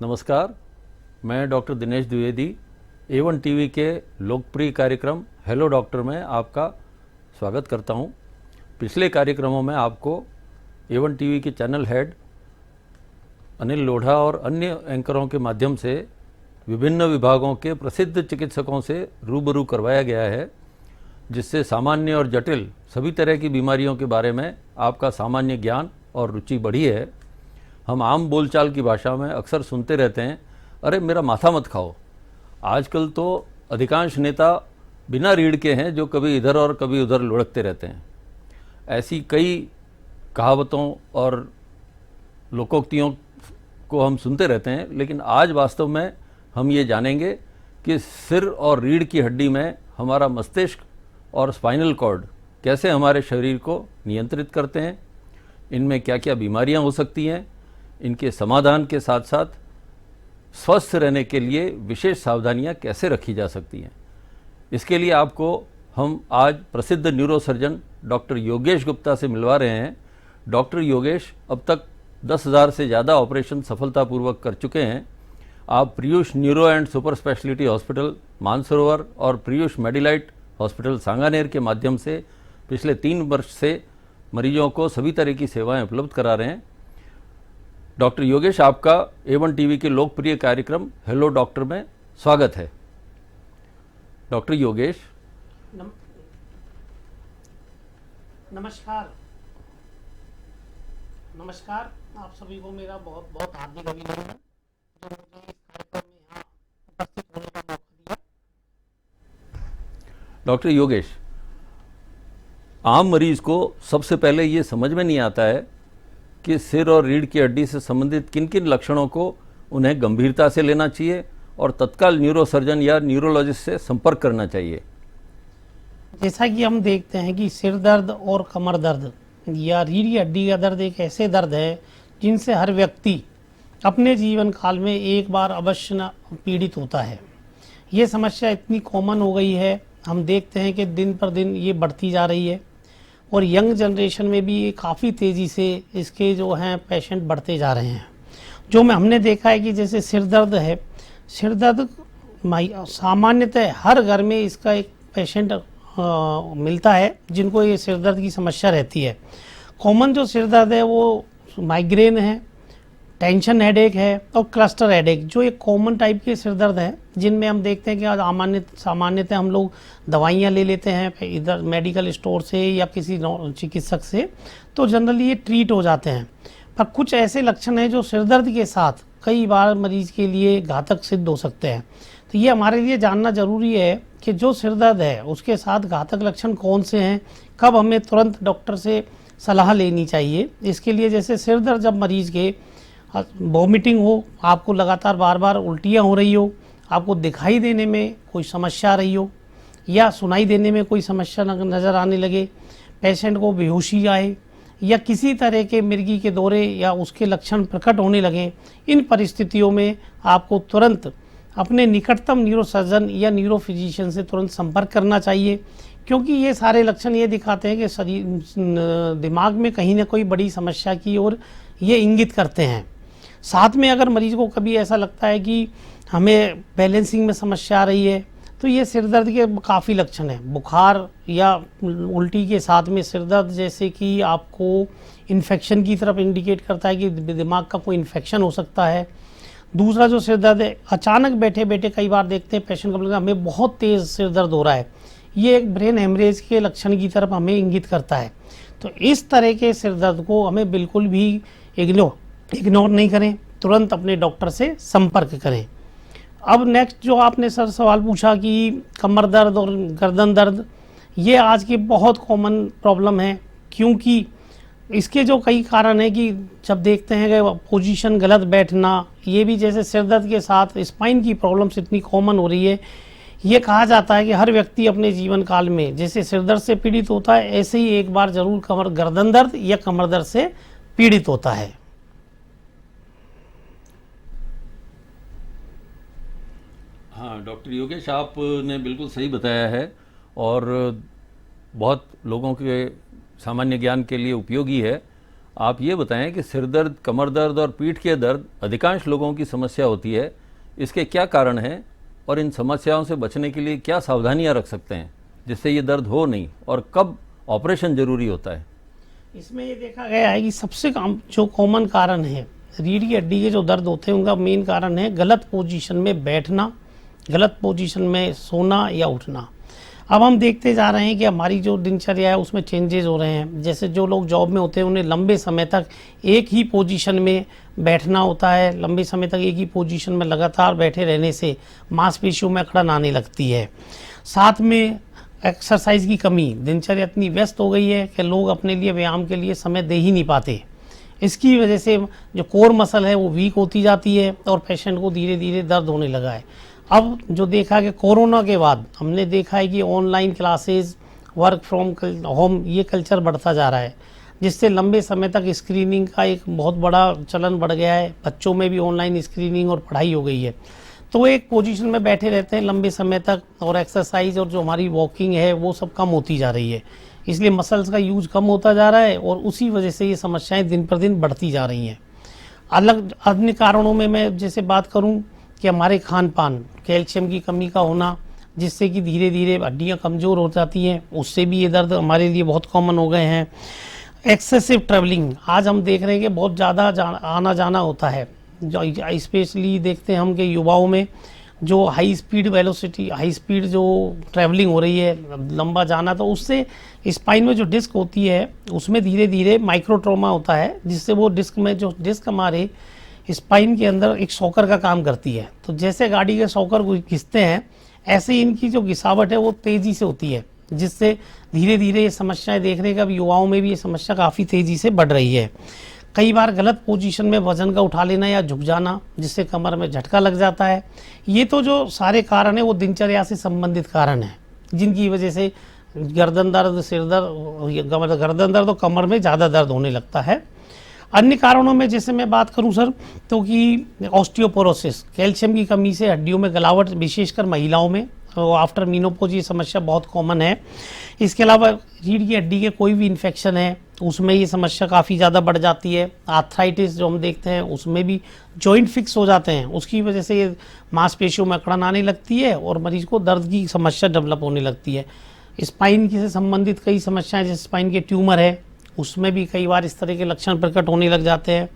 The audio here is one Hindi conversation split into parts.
नमस्कार, मैं doctor Dinesh Dwivedi A1 TV के लोकप्रिय कार्यक्रम हेलो डॉक्टर में आपका स्वागत करता हूं। पिछले कार्यक्रमों में आपको A1 टीवी के चैनल हेड अनिल लोढ़ा और अन्य एंकरों के माध्यम से विभिन्न विभागों के प्रसिद्ध चिकित्सकों से रूबरू करवाया गया है, जिससे सामान्य और जटिल सभी तरह की बीमारियों के बारे में आपका सामान्य ज्ञान और रुचि बढ़ी है। हम आम बोलचाल की भाषा में अक्सर सुनते रहते हैं, अरे मेरा माथा मत खाओ। आजकल तो अधिकांश नेता बिना रीढ़ के हैं जो कभी इधर और कभी उधर लुढ़कते रहते हैं। ऐसी कई कहावतों और लोकोक्तियों को हम सुनते रहते हैं, लेकिन आज वास्तव में हम ये जानेंगे कि सिर और रीढ़ की हड्डी में हमारा मस्तिष्क और स्पाइनल कॉर्ड कैसे हमारे शरीर को नियंत्रित करते हैं, इनमें क्या क्या बीमारियां हो सकती हैं, इनके समाधान के साथ साथ स्वस्थ रहने के लिए विशेष सावधानियां कैसे रखी जा सकती हैं। इसके लिए आपको हम आज प्रसिद्ध न्यूरोसर्जन डॉक्टर योगेश गुप्ता से मिलवा रहे हैं। डॉक्टर योगेश अब तक 10,000 से ज़्यादा ऑपरेशन सफलतापूर्वक कर चुके हैं। आप Priyush neuro and super speciality hospital Mansarovar और प्रियुष मेडिलाइट हॉस्पिटल सांगानेर के माध्यम से पिछले 3 वर्ष से मरीजों को सभी तरह की सेवाएं उपलब्ध करा रहे हैं। डॉक्टर योगेश, आपका A1 टीवी के लोकप्रिय कार्यक्रम हेलो डॉक्टर में स्वागत है। डॉक्टर योगेश, नमस्कार। आप सभी को मेरा बहुत बहुत हार्दिक अभिनंदन जो मुझे इस कार्यक्रम में यहाँ उपस्थित होने का मौका दिया। डॉक्टर योगेश, आम मरीज को सबसे पहले ये समझ में नहीं आता है कि सिर और रीढ़ की हड्डी से संबंधित किन किन लक्षणों को उन्हें गंभीरता से लेना चाहिए और तत्काल न्यूरोसर्जन या न्यूरोलॉजिस्ट से संपर्क करना चाहिए। जैसा कि हम देखते हैं कि सिर दर्द और कमर दर्द या रीढ़ की हड्डी का दर्द एक ऐसे दर्द है जिनसे हर व्यक्ति अपने जीवन काल में एक बार अवश्य न पीड़ित होता है। ये समस्या इतनी कॉमन हो गई है, हम देखते हैं कि दिन पर दिन ये बढ़ती जा रही है और यंग जनरेशन में भी काफ़ी तेज़ी से इसके जो हैं पेशेंट बढ़ते जा रहे हैं। जो हमने देखा है कि जैसे सिर दर्द है, सिर दर्द सामान्यतः हर घर में इसका एक पेशेंट मिलता है जिनको ये सिर दर्द की समस्या रहती है। कॉमन जो सिर दर्द है वो माइग्रेन है, टेंशन हेडेक है और क्लस्टर हेडेक, जो एक कॉमन टाइप के सिर दर्द है जिनमें हम देखते हैं कि सामान्यतः हम लोग दवाइयाँ ले लेते हैं इधर मेडिकल स्टोर से या किसी चिकित्सक से, तो जनरली ये ट्रीट हो जाते हैं। पर कुछ ऐसे लक्षण हैं जो सिर दर्द के साथ कई बार मरीज के लिए घातक सिद्ध हो सकते हैं। तो ये हमारे लिए जानना जरूरी है कि जो सिर दर्द है उसके साथ घातक लक्षण कौन से हैं, कब हमें तुरंत डॉक्टर से सलाह लेनी चाहिए। इसके लिए जैसे सिर दर्द जब मरीज के वॉमिटिंग हो, आपको लगातार बार बार उल्टियाँ हो रही हो, आपको दिखाई देने में कोई समस्या आ रही हो या सुनाई देने में कोई समस्या नज़र आने लगे, पेशेंट को बेहोशी आए या किसी तरह के मिर्गी के दौरे या उसके लक्षण प्रकट होने लगे, इन परिस्थितियों में आपको तुरंत अपने निकटतम न्यूरोसर्जन या न्यूरोफिजिशियन से तुरंत संपर्क करना चाहिए, क्योंकि ये सारे लक्षण ये दिखाते हैं कि शरीर दिमाग में कहीं ना कोई बड़ी समस्या की ओर ये इंगित करते हैं। साथ में अगर मरीज को कभी ऐसा लगता है कि हमें बैलेंसिंग में समस्या आ रही है, तो ये सिर दर्द के काफ़ी लक्षण हैं। बुखार या उल्टी के साथ में सिर दर्द जैसे कि आपको इन्फेक्शन की तरफ इंडिकेट करता है कि दिमाग का कोई इन्फेक्शन हो सकता है। दूसरा जो सिर दर्द है, अचानक बैठे बैठे कई बार देखते हैं पेशेंट को हमें बहुत तेज़ सिर दर्द हो रहा है, ये एक ब्रेन हेमरेज के लक्षण की तरफ हमें इंगित करता है। तो इस तरह के सिर दर्द को हमें बिल्कुल भी इग्नोर नहीं करें, तुरंत अपने डॉक्टर से संपर्क करें। अब नेक्स्ट जो आपने सर सवाल पूछा कि कमर दर्द और गर्दन दर्द, ये आज की बहुत कॉमन प्रॉब्लम है, क्योंकि इसके जो कई कारण हैं कि जब देखते हैं कि पोजीशन गलत बैठना, ये भी जैसे सिर दर्द के साथ स्पाइन की प्रॉब्लम्स इतनी कॉमन हो रही है। ये कहा जाता है कि हर व्यक्ति अपने जीवन काल में जैसे सिर दर्द से पीड़ित होता है, ऐसे ही एक बार जरूर गर्दन दर्द या कमर दर्द से पीड़ित होता है। हाँ डॉक्टर योगेश, आपने बिल्कुल सही बताया है और बहुत लोगों के सामान्य ज्ञान के लिए उपयोगी है। आप ये बताएं कि सिर दर्द, कमर दर्द और पीठ के दर्द अधिकांश लोगों की समस्या होती है। इसके क्या कारण हैं और इन समस्याओं से बचने के लिए क्या सावधानियां रख सकते हैं जिससे ये दर्द हो नहीं, और कब ऑपरेशन जरूरी होता है? इसमें ये देखा गया है कि सबसे जो कॉमन कारण है रीढ़ की हड्डी के जो दर्द होते हैं उनका मेन कारण है गलत पोजीशन में बैठना, गलत पोजीशन में सोना या उठना। अब हम देखते जा रहे हैं कि हमारी जो दिनचर्या है उसमें चेंजेस हो रहे हैं। जैसे जो लोग जॉब में होते हैं उन्हें लंबे समय तक एक ही पोजीशन में बैठना होता है। लंबे समय तक एक ही पोजीशन में लगातार बैठे रहने से मांसपेशियों में अकड़न आने लगती है। साथ में एक्सरसाइज की कमी, दिनचर्या इतनी व्यस्त हो गई है कि लोग अपने लिए व्यायाम के लिए समय दे ही नहीं पाते। इसकी वजह से जो कोर मसल है वो वीक होती जाती है और पेशेंट को धीरे धीरे दर्द होने लगा है। अब जो देखा कि कोरोना के बाद हमने देखा है कि online classes, work from home, ये कल्चर बढ़ता जा रहा है, जिससे लंबे समय तक स्क्रीनिंग का एक बहुत बड़ा चलन बढ़ गया है। बच्चों में भी ऑनलाइन स्क्रीनिंग और पढ़ाई हो गई है, तो वो एक पोजीशन में बैठे रहते हैं लंबे समय तक, और एक्सरसाइज और जो हमारी वॉकिंग है वो सब कम होती जा रही है। इसलिए मसल्स का यूज कम होता जा रहा है और उसी वजह से ये समस्याएं दिन पर दिन बढ़ती जा रही हैं। अलग अन्य कारणों में मैं जैसे बात करूं कि हमारे खान पान, कैल्शियम की कमी का होना, जिससे कि धीरे धीरे हड्डियां कमज़ोर हो जाती हैं, उससे भी ये दर्द हमारे लिए बहुत कॉमन हो गए हैं। एक्सेसिव ट्रैवलिंग, आज हम देख रहे हैं कि बहुत ज़्यादा आना जाना होता है, जो स्पेशली देखते हैं हम कि युवाओं में जो high speed velocity, high speed जो ट्रैवलिंग हो रही है, लंबा जाना, तो उससे स्पाइन में जो डिस्क होती है उसमें धीरे धीरे माइक्रो ट्रॉमा होता है, जिससे वो डिस्क में जो डिस्क हमारे स्पाइन के अंदर एक शॉकर का काम करती है। तो जैसे गाड़ी के शॉकर को घिसते हैं, ऐसे इनकी जो घिसावट है वो तेज़ी से होती है, जिससे धीरे धीरे ये समस्याएं देख रहे हैं कि अब युवाओं में भी ये समस्या काफ़ी तेज़ी से बढ़ रही है। कई बार गलत पोजीशन में वजन का उठा लेना या झुक जाना, जिससे कमर में झटका लग जाता है। ये तो जो सारे कारण हैं वो दिनचर्या से संबंधित कारण हैं, जिनकी वजह से गर्दन दर्द, सिर दर्द, गर्दन दर्द और कमर में ज़्यादा दर्द होने लगता है। अन्य कारणों में जैसे मैं बात करूं सर, तो कि ऑस्टियोपोरोसिस, कैल्शियम की कमी से हड्डियों में गलावट, विशेषकर महिलाओं में आफ्टर मीनोपोज ये समस्या बहुत कॉमन है। इसके अलावा रीढ़ की हड्डी के कोई भी इन्फेक्शन है उसमें ये समस्या काफ़ी ज़्यादा बढ़ जाती है। आर्थराइटिस जो हम देखते हैं उसमें भी जॉइंट फिक्स हो जाते हैं, उसकी वजह से ये मांसपेशियों में अकड़न आने लगती है और मरीज को दर्द की समस्या डेवलप होने लगती है। स्पाइन से संबंधित कई समस्याएं, जैसे स्पाइन के ट्यूमर है, उसमें भी कई बार इस तरह के लक्षण प्रकट होने लग जाते हैं।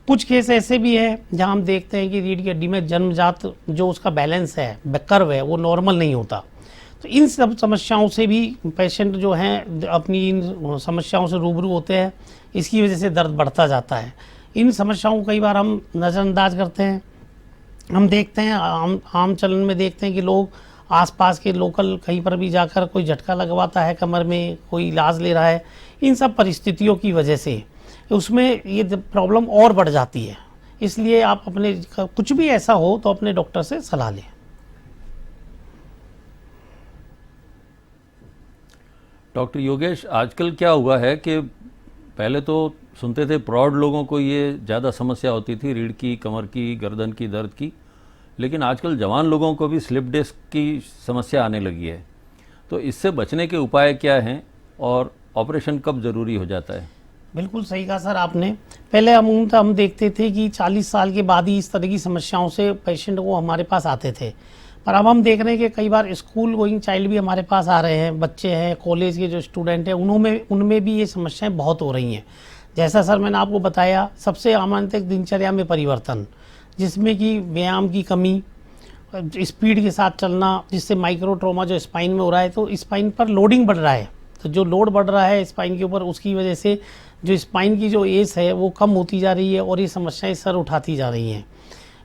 कुछ केस ऐसे भी है जहां हम देखते हैं कि रीढ़ की हड्डी में जन्मजात जो उसका बैलेंस है, कर्व है, वो नॉर्मल नहीं होता। तो इन सब समस्याओं से भी पेशेंट जो हैं अपनी इन समस्याओं से रूबरू होते हैं, इसकी वजह से दर्द बढ़ता जाता है। इन समस्याओं को कई बार हम नज़रअंदाज करते हैं। हम देखते हैं आम चलन में देखते हैं कि लोग आसपास के लोकल कहीं पर भी जाकर कोई झटका लगवाता है कमर में, कोई इलाज ले रहा है। इन सब परिस्थितियों की वजह से उसमें ये प्रॉब्लम और बढ़ जाती है। इसलिए आप अपने कुछ भी ऐसा हो तो अपने डॉक्टर से सलाह लें। डॉक्टर योगेश, आजकल क्या हुआ है कि पहले तो सुनते थे प्रौढ़ लोगों को ये ज़्यादा समस्या होती थी, रीढ़ की, कमर की, गर्दन की दर्द की, लेकिन आजकल जवान लोगों को भी स्लिप डिस्क की समस्या आने लगी है। तो इससे बचने के उपाय क्या हैं और ऑपरेशन कब ज़रूरी हो जाता है? बिल्कुल सही कहा सर आपने। पहले हम देखते थे कि 40 साल के बाद ही इस तरह की समस्याओं से पेशेंट को हमारे पास आते थे, पर अब हम देख रहे हैं कि कई बार स्कूल गोइंग चाइल्ड भी हमारे पास आ रहे हैं, बच्चे हैं, कॉलेज के जो स्टूडेंट हैं, उनमें भी ये समस्याएं बहुत हो रही हैं। जैसा सर मैंने आपको बताया, सबसे आमंत्रित दिनचर्या में परिवर्तन, जिसमें कि व्यायाम की कमी, स्पीड के साथ चलना, जिससे माइक्रो ट्रॉमा जो स्पाइन में हो रहा है, तो स्पाइन पर लोडिंग बढ़ रहा है, तो जो लोड बढ़ रहा है स्पाइन के ऊपर, उसकी वजह से जो स्पाइन की जो एज है वो कम होती जा रही है और ये समस्याएं सर उठाती जा रही हैं।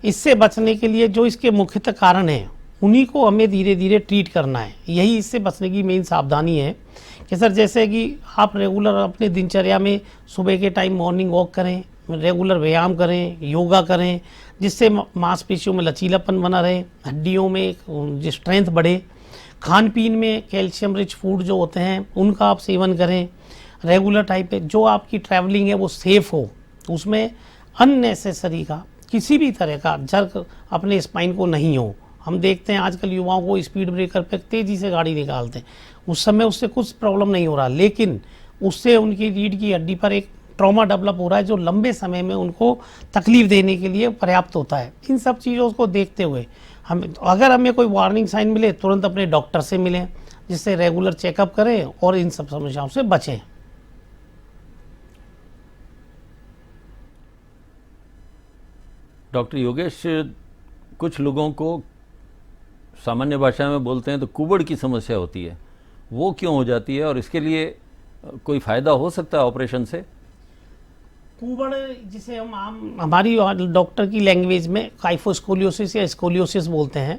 इससे बचने के लिए जो इसके मुख्यतः कारण हैं उन्हीं को हमें धीरे धीरे ट्रीट करना है। यही इससे बचने की मेन सावधानी है कि सर जैसे कि आप रेगुलर अपने दिनचर्या में सुबह के टाइम मॉर्निंग वॉक करें, रेगुलर व्यायाम करें, योगा करें, जिससे मांसपेशियों में लचीलापन बना रहे, हड्डियों में स्ट्रेंथ बढ़े। खान पीन में कैल्शियम रिच फूड जो होते हैं उनका आप सेवन करें रेगुलर टाइप पे। जो आपकी ट्रैवलिंग है वो सेफ हो, उसमें अननेसेसरी का किसी भी तरह का जर्क अपने स्पाइन को नहीं हो। हम देखते हैं आजकल युवाओं को स्पीड ब्रेकर पे तेज़ी से गाड़ी निकालते हैं, उस समय उससे कुछ प्रॉब्लम नहीं हो रहा, लेकिन उससे उनकी रीढ़ की हड्डी पर एक ट्रॉमा डेवलप हो रहा है जो लंबे समय में उनको तकलीफ देने के लिए पर्याप्त होता है। इन सब चीज़ों को देखते हुए अगर हमें कोई वार्निंग साइन मिले तुरंत अपने डॉक्टर से मिलें, जिससे रेगुलर चेकअप करें और इन सब समस्याओं से बचें। डॉक्टर योगेश, कुछ लोगों को सामान्य भाषा में बोलते हैं तो कुबड़ की समस्या होती है, वो क्यों हो जाती है और इसके लिए कोई फ़ायदा हो सकता है ऑपरेशन से? कुबड़ जिसे हम हमारी डॉक्टर की लैंग्वेज में काइफोस्कोलियोसिस या स्कोलियोसिस बोलते हैं,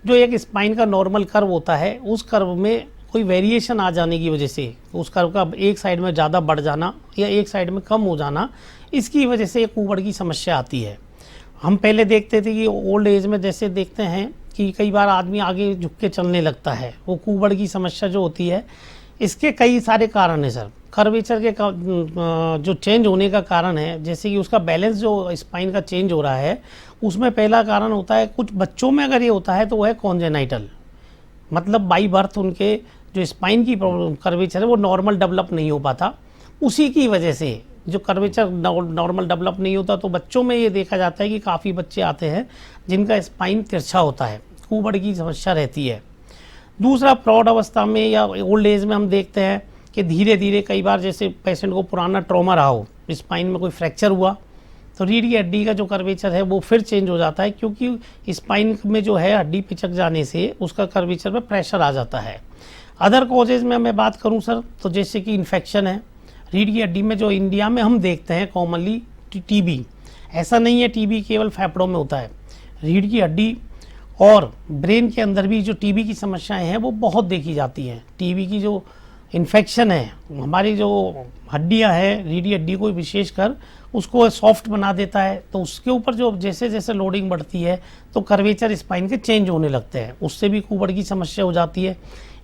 जो एक स्पाइन का नॉर्मल कर्व होता है, उस कर्व में कोई वेरिएशन आ जाने की वजह से उस कर्व का एक साइड में ज़्यादा बढ़ जाना या एक साइड में कम हो जाना, इसकी वजह से एक कुबड़ की समस्या आती है। हम पहले देखते थे कि ओल्ड एज में जैसे देखते हैं कि कई बार आदमी आगे झुक के चलने लगता है, वो कुबड़ की समस्या जो होती है, इसके कई सारे कारण हैं सर। कर्वेचर के जो चेंज होने का कारण है, जैसे कि उसका बैलेंस जो स्पाइन का चेंज हो रहा है, उसमें पहला कारण होता है, कुछ बच्चों में अगर ये होता है तो वह है कॉन्जेनाइटल, मतलब बाई बर्थ उनके जो स्पाइन की प्रॉब्लम कर्वेचर है वो नॉर्मल डेवलप नहीं हो पाता। उसी की वजह से जो कर्वेचर नॉर्मल डेवलप नहीं होता तो बच्चों में ये देखा जाता है कि काफ़ी बच्चे आते हैं जिनका स्पाइन तिरछा होता है, कुबड़ की समस्या रहती है। दूसरा, प्रौढ़ अवस्था में या ओल्ड एज में हम देखते हैं कि धीरे धीरे कई बार जैसे पेशेंट को पुराना ट्रॉमा रहा हो, स्पाइन में कोई फ्रैक्चर हुआ तो रीढ़ की हड्डी का जो कर्वेचर है वो फिर चेंज हो जाता है, क्योंकि स्पाइन में जो है हड्डी पिचक जाने से उसका कर्वेचर में प्रेशर आ जाता है। अदर कॉजेज में मैं बात करूं सर, तो जैसे कि इन्फेक्शन है रीढ़ की हड्डी में, जो इंडिया में हम देखते हैं कॉमनली टीबी। ऐसा नहीं है टीबी केवल फेफड़ों में होता है, रीढ़ की हड्डी और ब्रेन के अंदर भी जो टीबी की समस्याएं हैं वो बहुत देखी जाती हैं। टीबी की जो इन्फेक्शन है, हमारी जो हड्डियां हैं रीढ़ की हड्डी को विशेषकर उसको सॉफ्ट बना देता है, तो उसके ऊपर जो जैसे जैसे लोडिंग बढ़ती है तो कर्वेचर स्पाइन के चेंज होने लगते हैं, उससे भी कुबड़ की समस्या हो जाती है।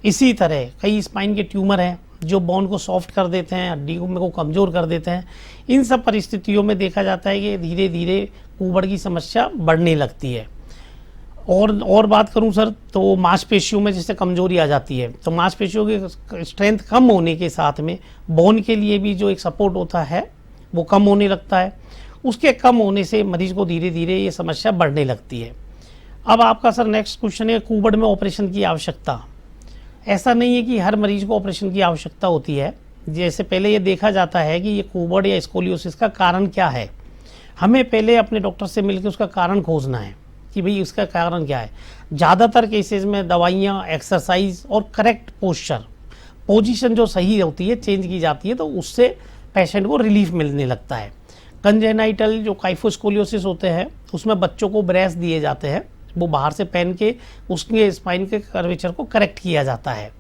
इसी तरह कई स्पाइन के ट्यूमर हैं जो बोन को सॉफ्ट कर देते हैं, हड्डी को कमज़ोर कर देते हैं। इन सब परिस्थितियों में देखा जाता है कि धीरे धीरे कुबड़ की समस्या बढ़ने लगती है। और बात करूं सर, तो मांसपेशियों में जैसे कमजोरी आ जाती है, तो मांसपेशियों की स्ट्रेंथ कम होने के साथ में बोन के लिए भी जो एक सपोर्ट होता है वो कम होने लगता है। उसके कम होने से मरीज को धीरे धीरे ये समस्या बढ़ने लगती है। अब आपका सर नेक्स्ट क्वेश्चन है कुबड़ में ऑपरेशन की आवश्यकता। ऐसा नहीं है कि हर मरीज को ऑपरेशन की आवश्यकता होती है। जैसे पहले ये देखा जाता है कि ये कुबड़ या स्कोलियोसिस का कारण क्या है, हमें पहले अपने डॉक्टर से मिलकर उसका कारण खोजना है कि भाई उसका कारण क्या है। ज़्यादातर केसेस में दवाइयाँ, एक्सरसाइज और करेक्ट पोजीशन जो सही होती है चेंज की जाती है, तो उससे पेशेंट को रिलीफ मिलने लगता है। कंजेनाइटल जो काइफोस्कोलियोसिस होते हैं उसमें बच्चों को ब्रेस दिए जाते हैं, वो बाहर से पहन के उसके स्पाइन के कर्वेचर को करेक्ट किया जाता है।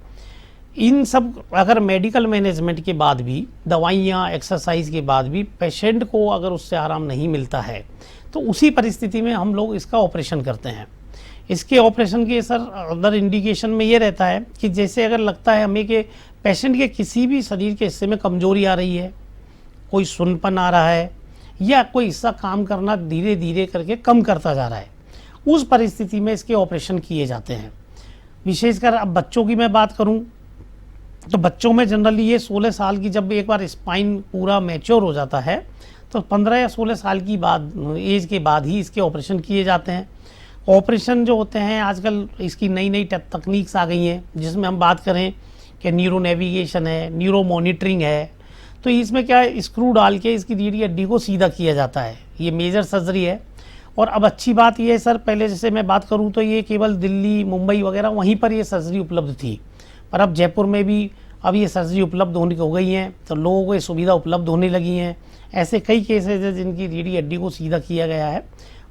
इन सब अगर मेडिकल मैनेजमेंट के बाद भी, दवाइयाँ, एक्सरसाइज के बाद भी पेशेंट को अगर उससे आराम नहीं मिलता है तो उसी परिस्थिति में हम लोग इसका ऑपरेशन करते हैं। इसके ऑपरेशन के सर अदर इंडिकेशन में ये रहता है कि जैसे अगर लगता है हमें कि पेशेंट के किसी भी शरीर के हिस्से में कमजोरी आ रही है, कोई सुन्नपन आ रहा है या कोई हिस्सा काम करना धीरे धीरे करके कम करता जा रहा है, उस परिस्थिति में इसके ऑपरेशन किए जाते हैं। विशेषकर अब बच्चों की मैं बात करूं तो बच्चों में जनरली ये 16 साल की जब एक बार स्पाइन पूरा मैच्योर हो जाता है तो 15 या 16 साल की एज के बाद ही इसके ऑपरेशन किए जाते हैं। ऑपरेशन जो होते हैं आजकल इसकी नई नई तकनीक्स आ गई हैं, जिसमें हम बात करें कि न्यूरो नेविगेशन है, न्यूरो मॉनिटरिंग है, तो इसमें क्या है, स्क्रू डाल के इसकी रीढ़ की हड्डी को सीधा किया जाता है। ये मेजर सर्जरी है। और अब अच्छी बात ये है सर, पहले जैसे मैं बात करूं तो ये केवल दिल्ली, मुंबई वगैरह वहीं पर ये सर्जरी उपलब्ध थी, पर अब जयपुर में भी अब ये सर्जरी उपलब्ध होने हो गई हैं, तो लोगों को ये सुविधा उपलब्ध होने लगी हैं। ऐसे कई केसेज हैं जिनकी रीढ़ की हड्डी को सीधा किया गया है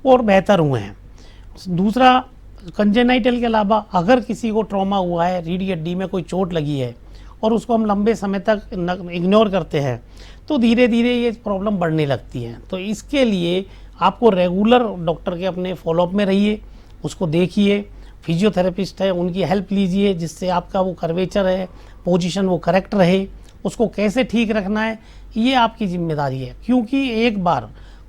और बेहतर हुए हैं। दूसरा, कंजेनाइटल के अलावा अगर किसी को ट्रॉमा हुआ है, रीढ़ की हड्डी में कोई चोट लगी है और उसको हम लंबे समय तक इग्नोर करते हैं तो धीरे धीरे ये प्रॉब्लम बढ़ने लगती है। तो इसके लिए आपको रेगुलर डॉक्टर के अपने फॉलोअप में रहिए, उसको देखिए, फिजियोथेरेपिस्ट है उनकी हेल्प लीजिए, जिससे आपका वो कर्वेचर है, पोजीशन वो करेक्ट रहे। उसको कैसे ठीक रखना है ये आपकी जिम्मेदारी है, क्योंकि एक बार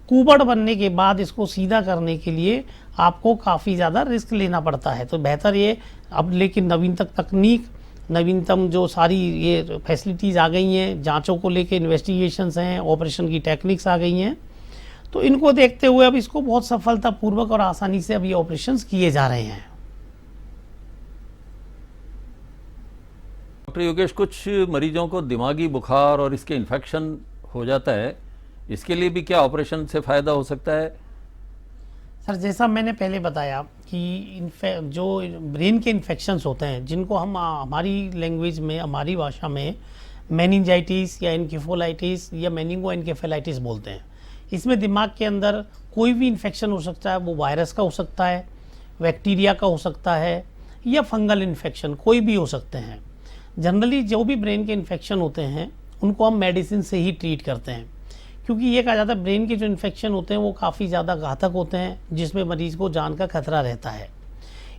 कुबड़ बनने के बाद इसको सीधा करने के लिए आपको काफ़ी ज़्यादा रिस्क लेना पड़ता है। तो बेहतर ये अब, लेकिन नवीनतम तकनीक नवीनतम जो सारी ये फैसिलिटीज़ आ गई हैं, जांचों को लेके इन्वेस्टिगेशंस हैं, ऑपरेशन की टेक्निक्स आ गई हैं, तो इनको देखते हुए अब इसको बहुत सफलतापूर्वक और आसानी से अब ये ऑपरेशंस किए जा रहे हैं। डॉक्टर योगेश, कुछ मरीजों को दिमागी बुखार और इसके इन्फेक्शन हो जाता है, इसके लिए भी क्या ऑपरेशन से फ़ायदा हो सकता है? सर, जैसा मैंने पहले बताया कि जो ब्रेन के इन्फेक्शंस होते हैं, जिनको हम हमारी लैंग्वेज में, हमारी भाषा में मेनिंजाइटिस या एनकेफेलाइटिस या मेनिंगो एनकेफेलाइटिस बोलते हैं, इसमें दिमाग के अंदर कोई भी इन्फेक्शन हो सकता है। वो वायरस का हो सकता है, बैक्टीरिया का हो सकता है, या फंगल इन्फेक्शन, कोई भी हो सकते हैं। जनरली जो भी ब्रेन के इन्फेक्शन होते हैं उनको हम मेडिसिन से ही ट्रीट करते हैं, क्योंकि ये कहा जाता है ब्रेन के जो इन्फेक्शन होते हैं वो काफ़ी ज़्यादा घातक होते हैं, जिसमें मरीज को जान का खतरा रहता है।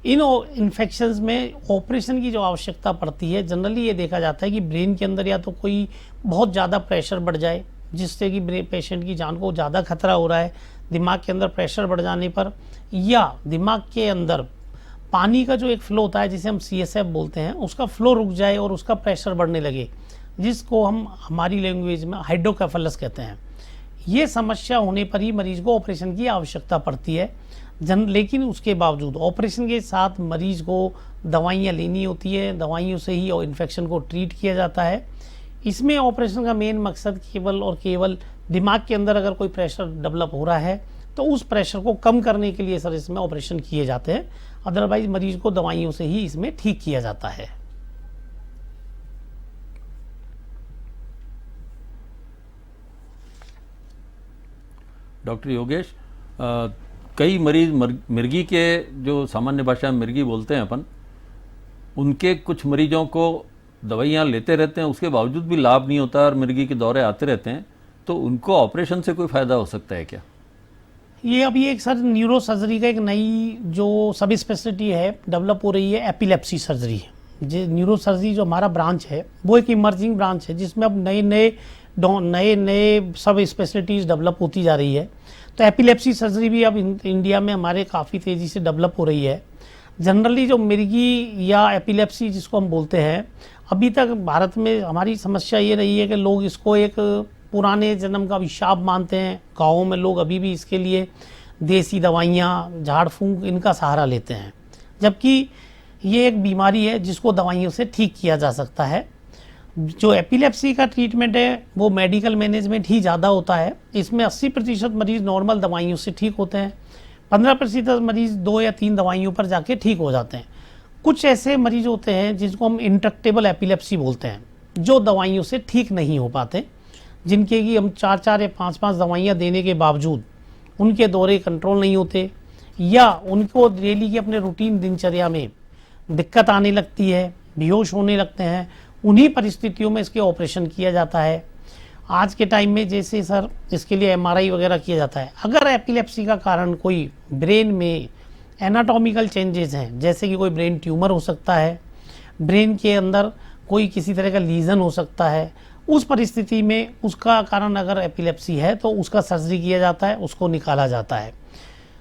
इन इन्फेक्शंस में ऑपरेशन की जो आवश्यकता पड़ती है, जनरली ये देखा जाता है कि ब्रेन के अंदर या तो कोई बहुत ज़्यादा प्रेशर बढ़ जाए, जिससे कि पेशेंट की जान को ज़्यादा खतरा हो रहा है, दिमाग के अंदर प्रेशर बढ़ जाने पर, या दिमाग के अंदर पानी का जो एक फ्लो होता है जिसे हम CSF बोलते हैं, उसका फ्लो रुक जाए और उसका प्रेशर बढ़ने लगे, जिसको हम हमारी लैंग्वेज में हाइड्रोकेफेलस कहते हैं। ये समस्या होने पर ही मरीज को ऑपरेशन की आवश्यकता पड़ती है। लेकिन उसके बावजूद ऑपरेशन के साथ मरीज को दवाइयाँ लेनी होती है, दवाइयों से ही इन्फेक्शन को ट्रीट किया जाता है। इसमें ऑपरेशन का मेन मकसद केवल और केवल दिमाग के अंदर अगर कोई प्रेशर डेवलप हो रहा है तो उस प्रेशर को कम करने के लिए सर इसमें ऑपरेशन किए जाते हैं। अदरवाइज मरीज को दवाइयों से ही इसमें ठीक किया जाता है। डॉक्टर योगेश, कई मरीज मिर्गी के, जो सामान्य भाषा में मिर्गी बोलते हैं अपन, उनके कुछ मरीजों को दवाइयाँ लेते रहते हैं, उसके बावजूद भी लाभ नहीं होता और मिर्गी के दौरे आते रहते हैं, तो उनको ऑपरेशन से कोई फ़ायदा हो सकता है क्या? ये अभी एक सर न्यूरो सर्जरी का एक नई जो सब स्पेशलिटी है डेवलप हो रही है, एपिलेप्सी सर्जरी। जो न्यूरो सर्जरी जो हमारा ब्रांच है वो एक इमर्जिंग ब्रांच है, जिसमें अब नए नए सब स्पेशलिटीज़ डेवलप होती जा रही है। तो एपिलेप्सी सर्जरी भी अब इंडिया में हमारे काफ़ी तेज़ी से डेवलप हो रही है। जनरली जो मिर्गी या एपिलेप्सी जिसको हम बोलते हैं, अभी तक भारत में हमारी समस्या ये रही है कि लोग इसको एक पुराने जन्म का अभिशाप मानते हैं। गाँवों में लोग अभी भी इसके लिए देसी दवाइयाँ, झाड़ फूंक, इनका सहारा लेते हैं, जबकि ये एक बीमारी है जिसको दवाइयों से ठीक किया जा सकता है। जो एपिलेप्सी का ट्रीटमेंट है वो मेडिकल मैनेजमेंट ही ज़्यादा होता है। इसमें 80% मरीज़ नॉर्मल दवाइयों से ठीक होते हैं, 15% मरीज़ 2 या 3 दवाइयों पर जाके ठीक हो जाते हैं। कुछ ऐसे मरीज होते हैं जिसको हम इंट्रैक्टेबल एपिलेप्सी बोलते हैं, जो दवाइयों से ठीक नहीं हो पाते, जिनके कि हम 4 या 5 दवाइयाँ देने के बावजूद उनके दौरे कंट्रोल नहीं होते, या उनको डेली की अपने रूटीन दिनचर्या में दिक्कत आने लगती है, बेहोश होने लगते हैं। उन्हीं परिस्थितियों में इसके ऑपरेशन किया जाता है। आज के टाइम में जैसे सर इसके लिए MRI वगैरह किया जाता है। अगर एपिलेप्सी का कारण कोई ब्रेन में एनाटॉमिकल चेंजेस हैं, जैसे कि कोई ब्रेन ट्यूमर हो सकता है, ब्रेन के अंदर कोई किसी तरह का लीजन हो सकता है, उस परिस्थिति में उसका कारण अगर एपिलेप्सी है तो उसका सर्जरी किया जाता है, उसको निकाला जाता है।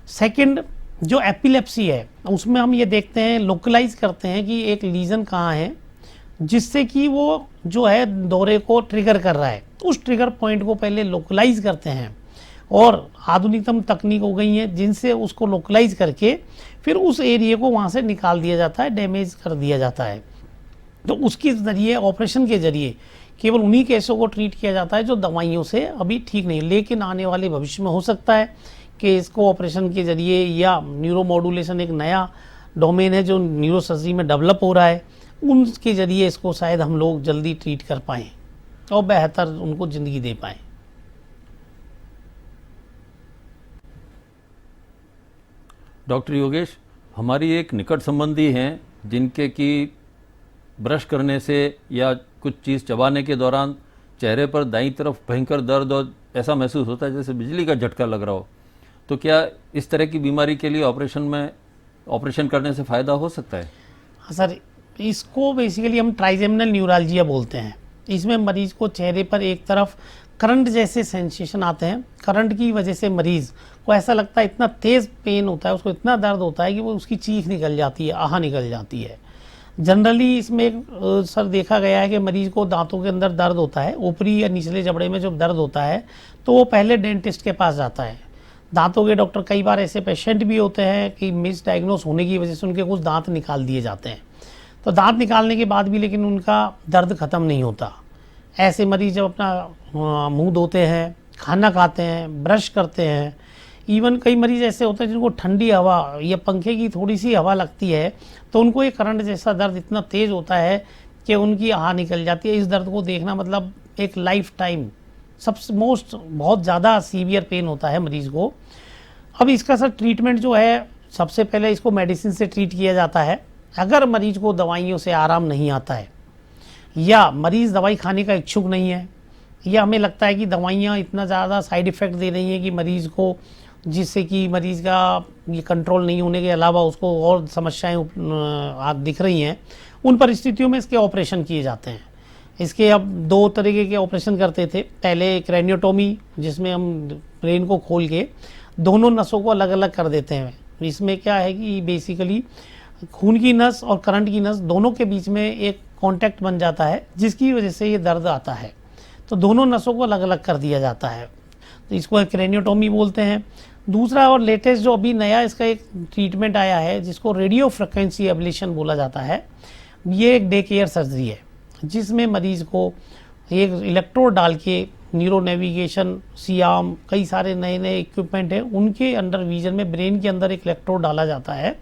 सेकंड, जो एपिलेप्सी है उसमें हम ये देखते हैं, लोकलाइज करते हैं कि एक लीजन कहाँ है जिससे कि वो जो है दौरे को ट्रिगर कर रहा है। उस ट्रिगर पॉइंट को पहले लोकलाइज करते हैं, और आधुनिकतम तकनीक हो गई है जिनसे उसको लोकलाइज करके फिर उस एरिया को वहाँ से निकाल दिया जाता है, डैमेज कर दिया जाता है। तो उसके ज़रिए, ऑपरेशन के ज़रिए केवल उन्हीं केसों को ट्रीट किया जाता है जो दवाइयों से अभी ठीक नहीं। लेकिन आने वाले भविष्य में हो सकता है कि इसको ऑपरेशन के ज़रिए, या न्यूरोमॉड्यूलेशन एक नया डोमेन है जो न्यूरो सर्जरी में डेवलप हो रहा है, उनके ज़रिए इसको शायद हम लोग जल्दी ट्रीट कर पाएँ और बेहतर उनको ज़िंदगी दे पाएँ। डॉक्टर योगेश, हमारी एक निकट संबंधी हैं जिनके कि ब्रश करने से या कुछ चीज़ चबाने के दौरान चेहरे पर दाईं तरफ भयंकर दर्द और ऐसा महसूस होता है जैसे बिजली का झटका लग रहा हो, तो क्या इस तरह की बीमारी के लिए ऑपरेशन करने से फ़ायदा हो सकता है? हाँ सर, इसको बेसिकली हम ट्राइजेमिनल न्यूरालजिया बोलते हैं। इसमें मरीज को चेहरे पर एक तरफ करंट जैसे सेंसेशन आते हैं। करंट की वजह से मरीज को ऐसा लगता है, इतना तेज़ पेन होता है, उसको इतना दर्द होता है कि वो उसकी चीख निकल जाती है, आह निकल जाती है। जनरली इसमें एक सर देखा गया है कि मरीज को दांतों के अंदर दर्द होता है, ऊपरी या निचले जबड़े में जब दर्द होता है तो वो पहले डेंटिस्ट के पास जाता है। दांतों के डॉक्टर, कई बार ऐसे पेशेंट भी होते हैं कि मिस डायग्नोस होने की वजह से उनके कुछ दांत निकाल दिए जाते हैं, तो दांत निकालने के बाद भी लेकिन उनका दर्द ख़त्म नहीं होता। ऐसे मरीज जब अपना मुंह धोते हैं, खाना खाते हैं, ब्रश करते हैं, इवन कई मरीज ऐसे होते हैं जिनको ठंडी हवा या पंखे की थोड़ी सी हवा लगती है तो उनको एक करंट जैसा दर्द इतना तेज़ होता है कि उनकी आह निकल जाती है। इस दर्द को देखना मतलब एक लाइफ टाइम सबसे बहुत ज़्यादा सीवियर पेन होता है मरीज़ को। अब इसका सर ट्रीटमेंट जो है, सबसे पहले इसको मेडिसिन से ट्रीट किया जाता है। अगर मरीज को दवाइयों से आराम नहीं आता है या मरीज़ दवाई खाने का इच्छुक नहीं है या हमें लगता है कि दवाइयाँ इतना ज़्यादा साइड इफ़ेक्ट दे रही हैं कि मरीज़ को, जिससे कि मरीज़ का ये कंट्रोल नहीं होने के अलावा उसको और समस्याएं दिख रही हैं, उन परिस्थितियों में इसके ऑपरेशन किए जाते हैं। इसके अब 2 तरीके के ऑपरेशन करते थे। पहले क्रेनियोटोमी, जिसमें हम ब्रेन को खोल के दोनों नसों को अलग अलग कर देते हैं। इसमें क्या है कि बेसिकली खून की नस और करंट की नस दोनों के बीच में एक कांटेक्ट बन जाता है, जिसकी वजह से ये दर्द आता है। तो दोनों नसों को अलग अलग कर दिया जाता है, तो इसको क्रेनियोटोमी बोलते हैं। दूसरा और लेटेस्ट जो अभी नया इसका एक ट्रीटमेंट आया है, जिसको रेडियो फ्रिक्वेंसी एब्लेशन बोला जाता है। ये एक डे केयर सर्जरी है, जिसमें मरीज़ को एक इलेक्ट्रोड डाल के न्यूरो नेविगेशन, सियाम, कई सारे नए नए इक्विपमेंट हैं, उनके अंडर विजन में ब्रेन के अंदर एक इलेक्ट्रोड डाला जाता है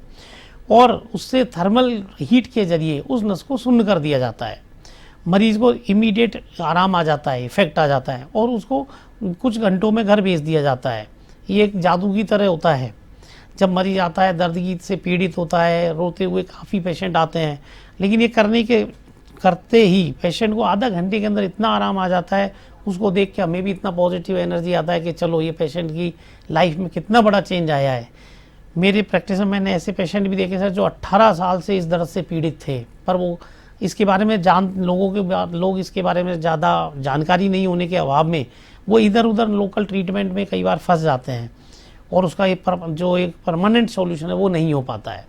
और उससे थर्मल हीट के जरिए उस नस को सुन्न कर दिया जाता है। मरीज़ को इमीडिएट आराम आ जाता है, इफेक्ट आ जाता है और उसको कुछ घंटों में घर भेज दिया जाता है। ये एक जादू की तरह होता है। जब मरीज आता है, दर्द की से पीड़ित होता है, रोते हुए काफ़ी पेशेंट आते हैं, लेकिन ये करते ही पेशेंट को आधा घंटे के अंदर इतना आराम आ जाता है, उसको देख के हमें भी इतना पॉजिटिव एनर्जी आता है कि चलो ये पेशेंट की लाइफ में कितना बड़ा चेंज आया है। मेरे प्रैक्टिस में मैंने ऐसे पेशेंट भी देखे सर जो 18 साल से इस दर्द से पीड़ित थे, पर वो इसके बारे में लोग इसके बारे में ज़्यादा जानकारी नहीं होने के अभाव में वो इधर उधर लोकल ट्रीटमेंट में कई बार फंस जाते हैं और उसका एक परमानेंट सॉल्यूशन है वो नहीं हो पाता है।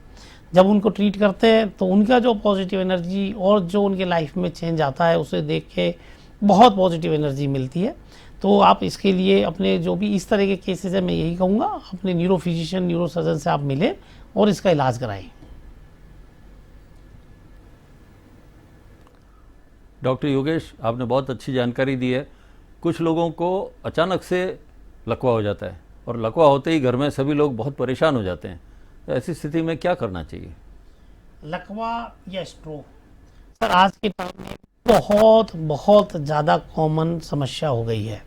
जब उनको ट्रीट करते हैं तो उनका जो पॉजिटिव एनर्जी और जो उनके लाइफ में चेंज आता है, उसे देख के बहुत पॉजिटिव एनर्जी मिलती है। तो आप इसके लिए अपने जो भी इस तरह के केसेस है, मैं यही कहूँगा अपने न्यूरो फिजिशियन, न्यूरो सर्जन से आप मिलें और इसका इलाज कराएं। डॉक्टर योगेश, आपने बहुत अच्छी जानकारी दी है। कुछ लोगों को अचानक से लकवा हो जाता है और लकवा होते ही घर में सभी लोग बहुत परेशान हो जाते हैं, तो ऐसी स्थिति में क्या करना चाहिए? लकवा या स्ट्रोक सर आज के टाइम में बहुत ज़्यादा कॉमन समस्या हो गई है।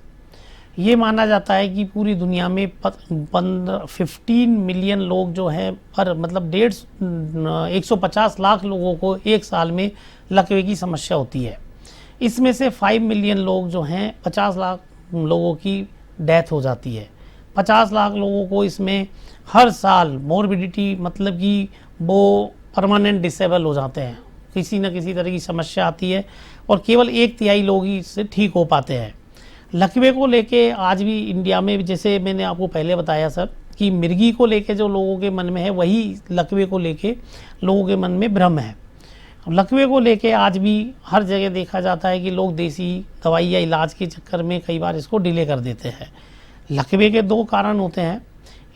ये माना जाता है कि पूरी दुनिया में 15 मिलियन लोग जो हैं, पर मतलब 150 लाख लोगों को एक साल में लकवे की समस्या होती है। इसमें से 5 मिलियन लोग जो हैं, 50 लाख लोगों की डेथ हो जाती है। 50 लाख लोगों को इसमें हर साल मोर्बिडिटी, मतलब कि वो परमानेंट डिसेबल हो जाते हैं, किसी न किसी तरह की समस्या आती है और केवल 1/3 लोग ही इससे ठीक हो पाते हैं। लकवे को लेके आज भी इंडिया में, जैसे मैंने आपको पहले बताया सर, कि मिर्गी को लेके जो लोगों के मन में है, वही लकवे को लेके लोगों के मन में भ्रम है। लकवे को लेके आज भी हर जगह देखा जाता है कि लोग देसी दवाई या इलाज के चक्कर में कई बार इसको डिले कर देते हैं। लकवे के 2 कारण होते हैं।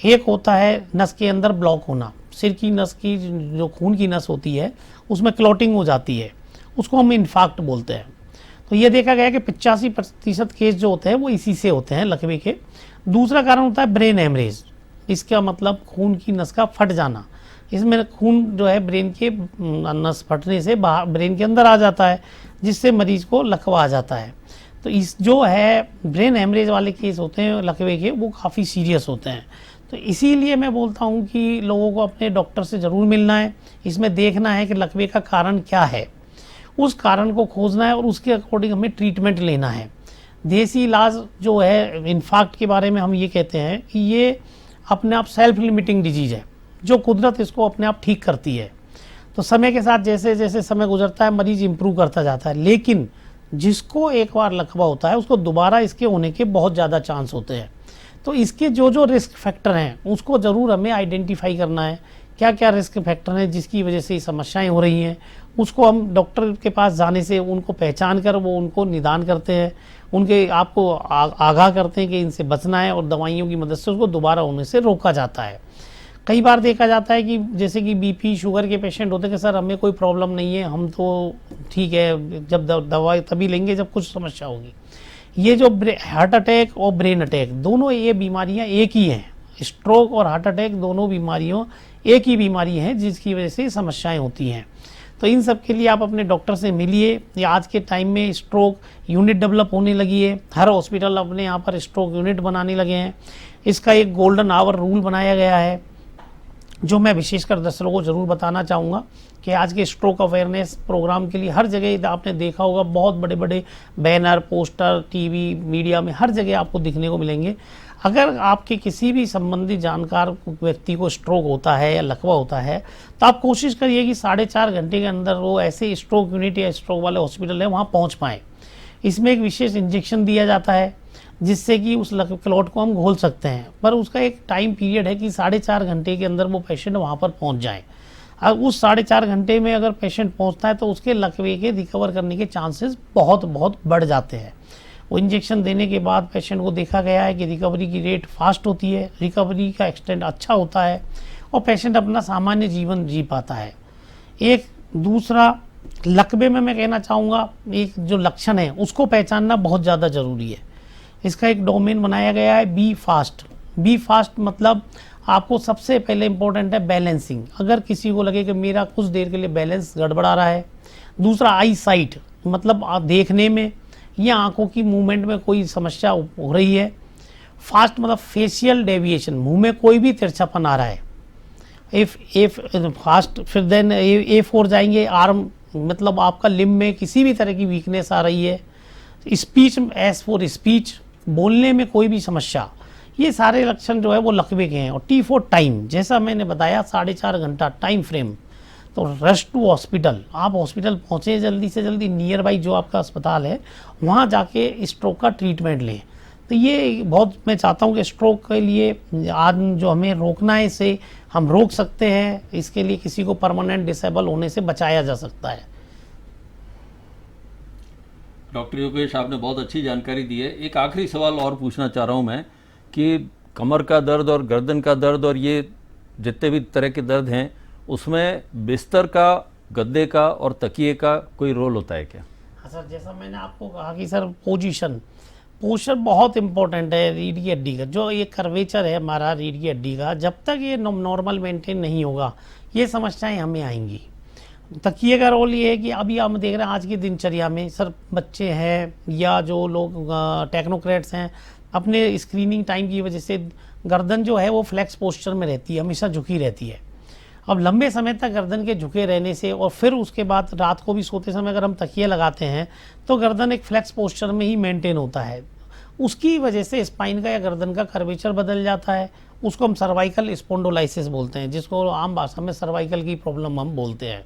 एक होता है नस के अंदर ब्लॉक होना, सिर की नस की जो खून की नस होती है उसमें क्लॉटिंग हो जाती है, उसको हम इन्फार्क्ट बोलते हैं। तो ये देखा गया कि 85% केस जो होते हैं वो इसी से होते हैं, लकवे के। दूसरा कारण होता है ब्रेन हेमरेज, इसका मतलब खून की नस का फट जाना। इसमें खून जो है ब्रेन के नस फटने से बाहर ब्रेन के अंदर आ जाता है, जिससे मरीज को लकवा आ जाता है। तो इस जो है ब्रेन हेमरेज वाले केस होते हैं लकवे के, वो काफ़ी सीरियस होते हैं। तो इसीलिए मैं बोलता हूँ कि लोगों को अपने डॉक्टर से ज़रूर मिलना है, इसमें देखना है कि लकवे का कारण क्या है, उस कारण को खोजना है और उसके अकॉर्डिंग हमें ट्रीटमेंट लेना है। देसी इलाज जो है इन्फार्क्ट के बारे में हम ये कहते हैं कि ये अपने आप सेल्फ लिमिटिंग डिजीज़ है, जो कुदरत इसको अपने आप ठीक करती है। तो समय के साथ जैसे जैसे समय गुजरता है मरीज इम्प्रूव करता जाता है, लेकिन जिसको एक बार लकवा होता है उसको दोबारा इसके होने के बहुत ज़्यादा चांस होते हैं। तो इसके जो जो रिस्क फैक्टर हैं उसको ज़रूर हमें आइडेंटिफाई करना है क्या क्या रिस्क फैक्टर हैं जिसकी वजह से ये समस्याएं हो रही हैं, उसको हम डॉक्टर के पास जाने से उनको पहचान कर वो उनको निदान करते हैं, उनके आपको आगाह करते हैं कि इनसे बचना है और दवाइयों की मदद से उसको दोबारा होने से रोका जाता है। कई बार देखा जाता है कि जैसे कि बीपी शुगर के पेशेंट होते हैं कि सर हमें कोई प्रॉब्लम नहीं है, हम तो ठीक है, जब दवाई तभी लेंगे जब कुछ समस्या होगी। ये जो हार्ट अटैक और ब्रेन अटैक दोनों ये बीमारियां एक ही हैं। स्ट्रोक और हार्ट अटैक दोनों बीमारियों एक ही बीमारी है जिसकी वजह से समस्याएं होती हैं। तो इन सब के लिए आप अपने डॉक्टर से मिलिए। ये आज के टाइम में स्ट्रोक यूनिट डेवलप होने लगी है, हर हॉस्पिटल अपने यहाँ पर स्ट्रोक यूनिट बनाने लगे हैं। इसका एक गोल्डन आवर रूल बनाया गया है जो मैं विशेषकर दर्शकों को जरूर बताना चाहूँगा कि आज के स्ट्रोक अवेयरनेस प्रोग्राम के लिए हर जगह आपने देखा होगा बहुत बड़े बड़े बैनर, पोस्टर, टीवी, मीडिया में हर जगह आपको दिखने को मिलेंगे। अगर आपके किसी भी संबंधित जानकार व्यक्ति को स्ट्रोक होता है या लकवा होता है तो आप कोशिश करिए कि 4.5 घंटे के अंदर वो ऐसे स्ट्रोक यूनिट या स्ट्रोक वाले हॉस्पिटल है वहाँ पहुँच पाएँ। इसमें एक विशेष इंजेक्शन दिया जाता है जिससे कि उस क्लॉट को हम घोल सकते हैं, पर उसका एक टाइम पीरियड है कि 4.5 घंटे के अंदर वो पेशेंट वहाँ पर पहुँच जाए। अब उस 4.5 घंटे में अगर पेशेंट पहुँचता है तो उसके लकवे के रिकवर करने के चांसेस बहुत बढ़ जाते हैं। वो इंजेक्शन देने के बाद पेशेंट को देखा गया है कि रिकवरी की रेट फास्ट होती है, रिकवरी का एक्सटेंड अच्छा होता है और पेशेंट अपना सामान्य जीवन जी पाता है। एक दूसरा लकवे में मैं कहना चाहूँगा एक जो लक्षण है उसको पहचानना बहुत ज़्यादा ज़रूरी है। इसका एक डोमेन बनाया गया है बी फास्ट। बी फास्ट मतलब आपको सबसे पहले इम्पोर्टेंट है बैलेंसिंग। अगर किसी को लगे कि मेरा कुछ देर के लिए बैलेंस गड़बड़ा रहा है। दूसरा आई साइट मतलब देखने में या आंखों की मूवमेंट में कोई समस्या हो रही है। फास्ट मतलब फेशियल डेविएशन, मुंह में कोई भी तिरछापन आ रहा है। इफ फास्ट फिर देन A4 जाएंगे, आर्म मतलब आपका लिम्ब में किसी भी तरह की वीकनेस आ रही है। स्पीच, S4 स्पीच, बोलने में कोई भी समस्या, ये सारे लक्षण जो है वो लकवे के हैं। और T4 टाइम, जैसा मैंने बताया 4.5 घंटा टाइम फ्रेम। तो रश टू हॉस्पिटल, आप हॉस्पिटल पहुँचे जल्दी से जल्दी, नियर बाई जो आपका अस्पताल है वहाँ जाके स्ट्रोक का ट्रीटमेंट लें। तो ये बहुत मैं चाहता हूँ कि स्ट्रोक के लिए आज जो हमें रोकना है इसे हम रोक सकते हैं। इसके लिए किसी को परमानेंट डिसेबल होने से बचाया जा सकता है। डॉक्टर योगेश, आपने बहुत अच्छी जानकारी दी है। एक आखिरी सवाल और पूछना चाह रहा हूँ मैं कि कमर का दर्द और गर्दन का दर्द और ये जितने भी तरह के दर्द हैं उसमें बिस्तर का, गद्दे का और तकिए का कोई रोल होता है क्या? हाँ सर, जैसा मैंने आपको कहा कि सर पोस्चर बहुत इंपॉर्टेंट है रीढ़ की हड्डी का। जो ये कर्वेचर है हमारा रीढ़ की हड्डी का, जब तक ये नॉर्मल मेंटेन नहीं होगा ये समस्याएं हमें आएंगी। तकिए का रोल ये है कि अभी हम देख रहे हैं आज की दिनचर्या में सर बच्चे हैं या जो लोग टेक्नोक्रेट्स हैं, अपने स्क्रीनिंग टाइम की वजह से गर्दन जो है वो फ्लेक्स पोस्चर में रहती है, हमेशा झुकी रहती है। अब लंबे समय तक गर्दन के झुके रहने से और फिर उसके बाद रात को भी सोते समय अगर हम तकिए लगाते हैं तो गर्दन एक फ्लेक्स पोस्चर में ही मेंटेन होता है। उसकी वजह से स्पाइन का या गर्दन का कर्वेचर बदल जाता है। उसको हम सर्वाइकल स्पोंडोलाइसिस बोलते हैं, जिसको आम भाषा में सर्वाइकल की प्रॉब्लम हम बोलते हैं।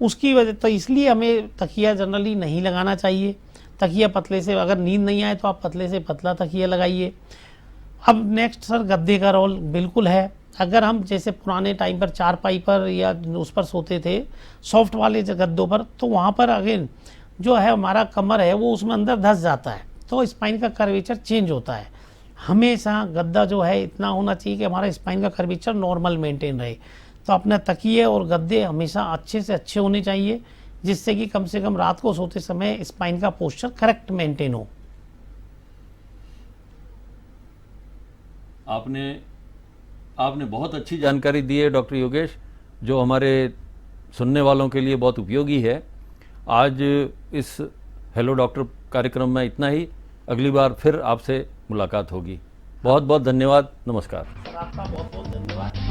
उसकी वजह तो इसलिए हमें तकिया जनरली नहीं लगाना चाहिए। तकिया पतले से, अगर नींद नहीं आए तो आप पतले से पतला तकिया लगाइए। अब नेक्स्ट सर गद्दे का रोल बिल्कुल है। अगर हम जैसे पुराने टाइम पर चारपाई पर या उस पर सोते थे सॉफ्ट वाले गद्दों पर, तो वहाँ पर अगेन जो है हमारा कमर है वो उसमें अंदर धंस जाता है, तो स्पाइन का कर्वेचर चेंज होता है। हमेशा गद्दा जो है इतना होना चाहिए कि हमारा स्पाइन का कर्वेचर नॉर्मल मेंटेन रहे। तो अपना तकिए और गद्दे हमेशा अच्छे से अच्छे होने चाहिए, जिससे कि कम से कम रात को सोते समय स्पाइन का पोस्चर करेक्ट मेंटेन हो। आपने बहुत अच्छी जानकारी दी है डॉक्टर योगेश, जो हमारे सुनने वालों के लिए बहुत उपयोगी है। आज इस हेलो डॉक्टर कार्यक्रम में इतना ही। अगली बार फिर आपसे मुलाकात होगी। बहुत बहुत धन्यवाद। नमस्कार। सर आपका बहुत बहुत धन्यवाद।